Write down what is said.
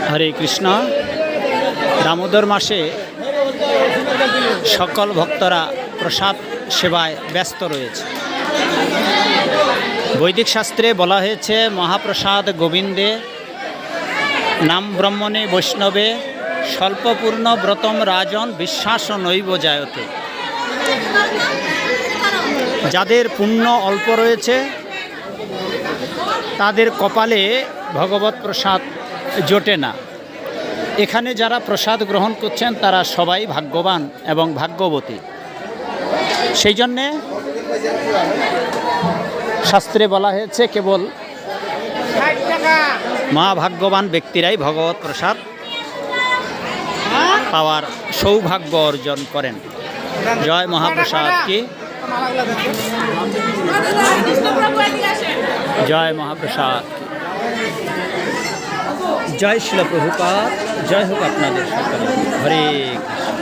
হরে কৃষ্ণ। দামোদর মাসে সকল ভক্তরা প্রসাদ সেবায় ব্যস্ত রয়েছে। বৈদিক শাস্ত্রে বলা হয়েছে, মহাপ্রসাদ গোবিন্দে নাম ব্রহ্মণে বৈষ্ণবে স্বল্পপূর্ণ ব্রতম রাজন বিশ্বাস নৈব জায়তে। যাদের পুণ্য অল্প রয়েছে তাদের কপালে ভগবত প্রসাদ জোটে না। এখানে যারা প্রসাদ গ্রহণ করছেন তারা সবাই ভাগ্যবান এবং ভাগ্যবতী। সেই জন্যে শাস্ত্রে বলা হয়েছে, কেবল মহাভাগ্যবান ব্যক্তিরাই ভগবত প্রসাদ পাওয়ার সৌভাগ্য অর্জন করেন। জয় মহাপ্রসাদ কি, জয় মহাপ্রসাদ, জয় শিল প্রভুপাদ, জয় হোক আপনাদের সকলে। হরে কৃষ্ণ।